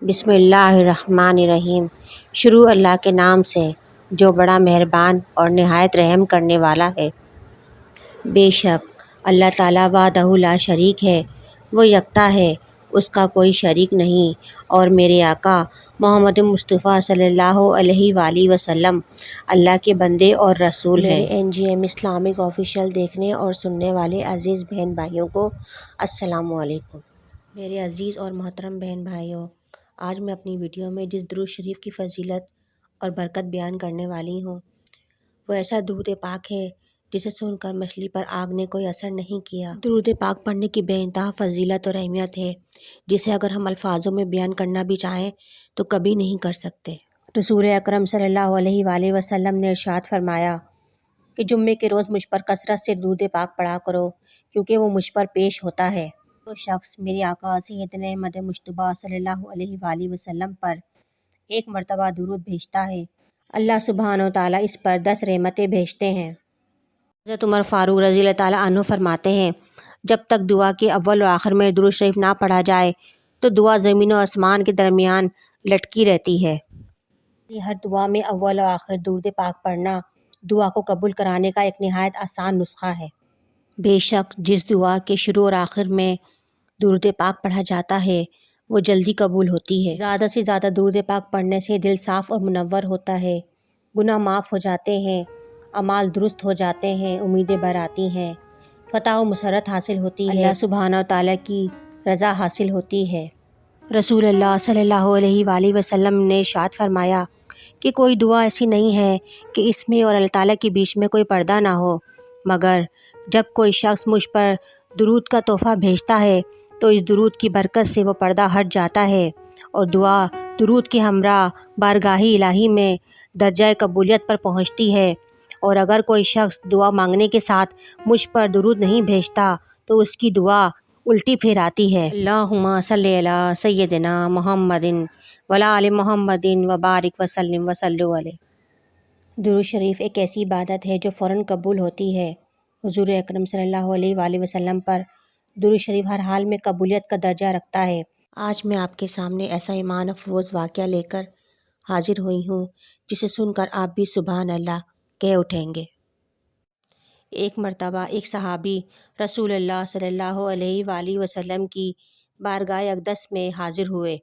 بسم اللہ الرحمن الرحیم۔ شروع اللہ کے نام سے جو بڑا مہربان اور نہایت رحم کرنے والا ہے۔ بے شک اللہ تعالیٰ وحدہ لا شریک ہے، وہ یکتا ہے، اس کا کوئی شریک نہیں، اور میرے آقا محمد مصطفیٰ صلی اللہ علیہ وآلہ وسلم اللہ کے بندے اور رسول ہیں۔ میرے NGM اسلامک آفیشیل دیکھنے اور سننے والے عزیز بہن بھائیوں کو السلام علیکم۔ میرے عزیز اور محترم بہن بھائیوں، آج میں اپنی ویڈیو میں جس درود شریف کی فضیلت اور برکت بیان کرنے والی ہوں، وہ ایسا درود پاک ہے جسے سن کر مچھلی پر آگ نے کوئی اثر نہیں کیا۔ درود پاک پڑھنے کی بے انتہا فضیلت اور اہمیت ہے، جسے اگر ہم الفاظوں میں بیان کرنا بھی چاہیں تو کبھی نہیں کر سکتے۔ رسول اکرم صلی اللہ علیہ وآلہ وسلم نے ارشاد فرمایا کہ جمعے کے روز مجھ پر کثرت سے درود پاک پڑھا کرو، کیونکہ وہ مجھ پر پیش ہوتا ہے۔ جو شخص میرے آقا سیدنا احمد مجتبیٰ صلی اللہ علیہ وآلہ وسلم پر ایک مرتبہ درود بھیجتا ہے، اللہ سبحانہ و تعالیٰ اس پر 10 رحمتیں بھیجتے ہیں۔ حضرت عمر فاروق رضی اللہ تعالیٰ عنہ فرماتے ہیں، جب تک دعا کے اول و آخر میں درود شریف نہ پڑھا جائے تو دعا زمین و آسمان کے درمیان لٹکی رہتی ہے۔ ہر دعا میں اول و آخر درود پاک پڑھنا دعا کو قبول کرانے کا ایک نہایت آسان نسخہ ہے۔ بے شک جس دعا کے شروع اور آخر میں درود پاک پڑھا جاتا ہے وہ جلدی قبول ہوتی ہے۔ زیادہ سے زیادہ درود پاک پڑھنے سے دل صاف اور منور ہوتا ہے، گناہ معاف ہو جاتے ہیں، اعمال درست ہو جاتے ہیں، امیدیں بھر آتی ہیں، فتح و مسرت حاصل ہوتی ہے، اللہ سبحانہ و تعالیٰ کی رضا حاصل ہوتی ہے۔ رسول اللہ صلی اللہ علیہ وآلہ وسلم نے ارشاد فرمایا کہ کوئی دعا ایسی نہیں ہے کہ اس میں اور اللہ تعالیٰ کے بیچ میں کوئی پردہ نہ ہو، مگر جب کوئی شخص مجھ پر درود کا تحفہ بھیجتا ہے تو اس درود کی برکت سے وہ پردہ ہٹ جاتا ہے اور دعا درود کے ہمراہ بارگاہ الہی میں درجہ قبولیت پر پہنچتی ہے۔ اور اگر کوئی شخص دعا مانگنے کے ساتھ مجھ پر درود نہیں بھیجتا تو اس کی دعا الٹی پھر آتی ہے۔ اللہم صلی علی سیدنا محمد وعلی آل محمد وبارک وسلم وصلوا علیہ۔ درود شریف ایک ایسی عبادت ہے جو فوراً قبول ہوتی ہے۔ حضور اکرم صلی اللہ علیہ وآلہ وسلم پر درود شریف ہر حال میں قبولیت کا درجہ رکھتا ہے۔ آج میں آپ کے سامنے ایسا ایمان افروز واقعہ لے کر حاضر ہوئی ہوں جسے سن کر آپ بھی سبحان اللہ کہہ اٹھیں گے۔ ایک مرتبہ ایک صحابی رسول اللہ صلی اللہ علیہ وآلہ وسلم کی بارگاہ اقدس میں حاضر ہوئے۔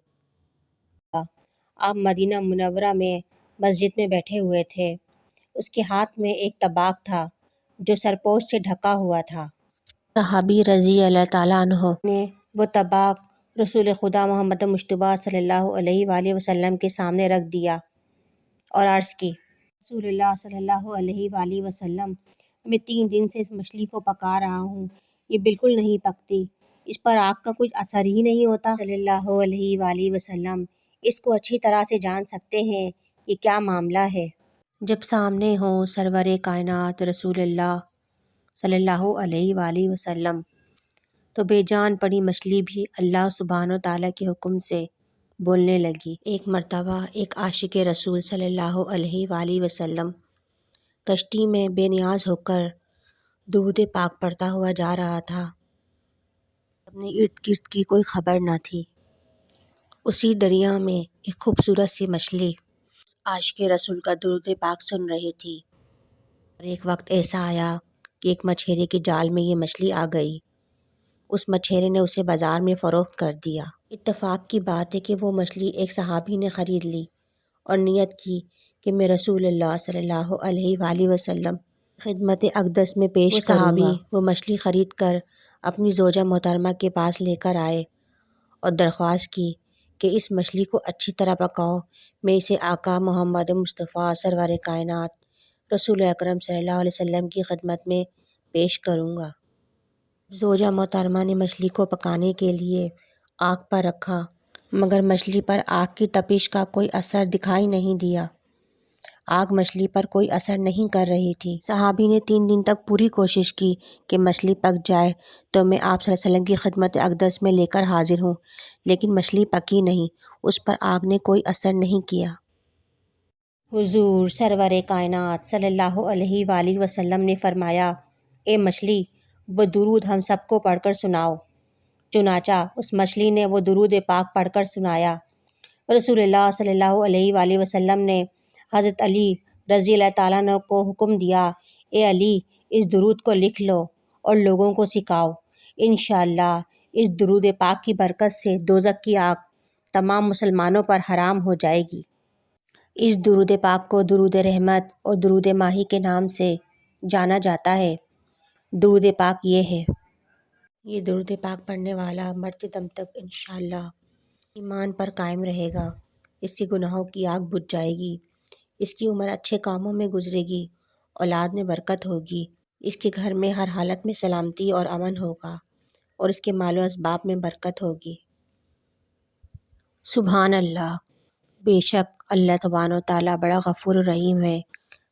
آپ مدینہ منورہ میں مسجد میں بیٹھے ہوئے تھے۔ اس کے ہاتھ میں ایک طباق تھا جو سرپوش سے ڈھکا ہوا تھا۔ صحابی رضی اللہ تعالیٰ عنہ نے وہ طباق رسول خدا محمد مصطفیٰ صلی اللہ علیہ وآلہ وسلم کے سامنے رکھ دیا اور عرض کی، رسول اللہ صلی اللہ علیہ وآلہ وسلم، میں 3 دن سے اس مچھلی کو پکا رہا ہوں، یہ بالکل نہیں پکتی، اس پر آگ کا کچھ اثر ہی نہیں ہوتا۔ صلی اللہ علیہ وآلہ وسلم اس کو اچھی طرح سے جان سکتے ہیں یہ کیا معاملہ ہے۔ جب سامنے ہوں سرور کائنات رسول اللہ صلی اللہ علیہ وآلہ وسلم تو بے جان پڑی مچھلی بھی اللہ سبحانہ و تعالیٰ کے حکم سے بولنے لگی۔ ایک مرتبہ ایک عاشق رسول صلی اللہ علیہ وآلہ وسلم کشتی میں بے نیاز ہو کر درود پاک پڑھتا ہوا جا رہا تھا، اپنے ارد گرد کی کوئی خبر نہ تھی۔ اسی دریا میں ایک خوبصورت سی مچھلی عاشق رسول کا درود پاک سن رہی تھی، اور ایک وقت ایسا آیا کہ ایک مچھیرے کے جال میں یہ مچھلی آ گئی۔ اس مچھیرے نے اسے بازار میں فروخت کر دیا۔ اتفاق کی بات ہے کہ وہ مچھلی ایک صحابی نے خرید لی اور نیت کی کہ میں رسول اللہ صلی اللہ علیہ وآلہ وسلم خدمت اقدس میں پیش کروں گا۔ صحابی وہ مچھلی خرید کر اپنی زوجہ محترمہ کے پاس لے کر آئے اور درخواست کی کہ اس مچھلی کو اچھی طرح پکاؤ، میں اسے آقا محمد مصطفیٰ سرور کائنات رسول اکرم صلی اللہ علیہ وسلم کی خدمت میں پیش کروں گا۔ زوجہ محترمہ نے مچھلی کو پکانے کے لیے آگ پر رکھا، مگر مچھلی پر آگ کی تپش کا کوئی اثر دکھائی نہیں دیا۔ آگ مچھلی پر کوئی اثر نہیں کر رہی تھی۔ صحابی نے 3 دن تک پوری کوشش کی کہ مچھلی پک جائے تو میں آپ صلی اللہ علیہ وسلم کی خدمت اقدس میں لے کر حاضر ہوں، لیکن مچھلی پکی نہیں، اس پر آگ نے کوئی اثر نہیں کیا۔ حضور سرور کائنات صلی اللہ علیہ وآلہ وسلم نے فرمایا، اے مچھلی، وہ درود ہم سب کو پڑھ کر سناؤ۔ چنانچہ اس مچھلی نے وہ درود پاک پڑھ کر سنایا۔ رسول اللہ صلی اللہ علیہ وآلہ وسلم نے حضرت علی رضی اللہ تعالیٰ عنہ کو حکم دیا، اے علی، اس درود کو لکھ لو اور لوگوں کو سکھاؤ۔ انشاءاللہ اس درود پاک کی برکت سے دوزخ کی آگ تمام مسلمانوں پر حرام ہو جائے گی۔ اس درود پاک کو درود رحمت اور درود ماہی کے نام سے جانا جاتا ہے۔ درود پاک یہ درود پاک پڑھنے والا مرتے دم تک انشاءاللہ ایمان پر قائم رہے گا، اس کی گناہوں کی آگ بجھ جائے گی، اس کی عمر اچھے کاموں میں گزرے گی، اولاد میں برکت ہوگی، اس کے گھر میں ہر حالت میں سلامتی اور امن ہوگا، اور اس کے مال و اسباب میں برکت ہوگی۔ سبحان اللہ، بے شک اللہ سبحانہ و تعالیٰ بڑا غفور الرحیم ہے،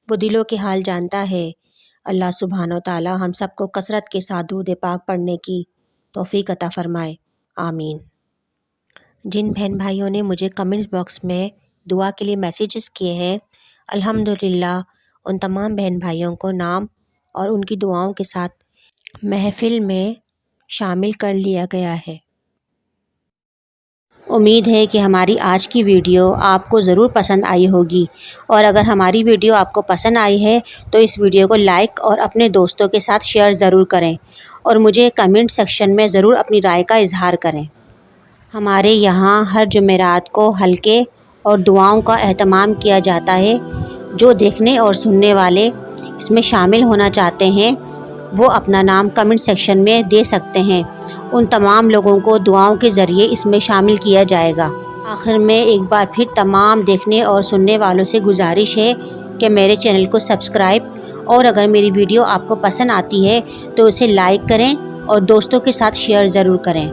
وہ دلوں کے حال جانتا ہے۔ اللہ سبحانہ و تعالیٰ ہم سب کو کثرت کے ساتھ درود پاک پڑھنے کی توفیق عطا فرمائے، آمین۔ جن بہن بھائیوں نے مجھے کمنٹ باکس میں دعا کے لیے میسیجز کیے ہیں، الحمدللہ ان تمام بہن بھائیوں کو نام اور ان کی دعاؤں کے ساتھ محفل میں شامل کر لیا گیا ہے۔ امید ہے کہ ہماری آج کی ویڈیو آپ کو ضرور پسند آئی ہوگی، اور اگر ہماری ویڈیو آپ کو پسند آئی ہے تو اس ویڈیو کو لائک اور اپنے دوستوں کے ساتھ شیئر ضرور کریں، اور مجھے کمنٹ سیکشن میں ضرور اپنی رائے کا اظہار کریں۔ ہمارے یہاں ہر جمعرات کو حلقے اور دعاؤں کا اہتمام کیا جاتا ہے۔ جو دیکھنے اور سننے والے اس میں شامل ہونا چاہتے ہیں وہ اپنا نام کمنٹ سیکشن میں دے سکتے ہیں، ان تمام لوگوں کو دعاؤں کے ذریعے اس میں شامل کیا جائے گا۔ آخر میں ایک بار پھر تمام دیکھنے اور سننے والوں سے گزارش ہے کہ میرے چینل کو سبسکرائب، اور اگر میری ویڈیو آپ کو پسند آتی ہے تو اسے لائک کریں اور دوستوں کے ساتھ شیئر ضرور کریں۔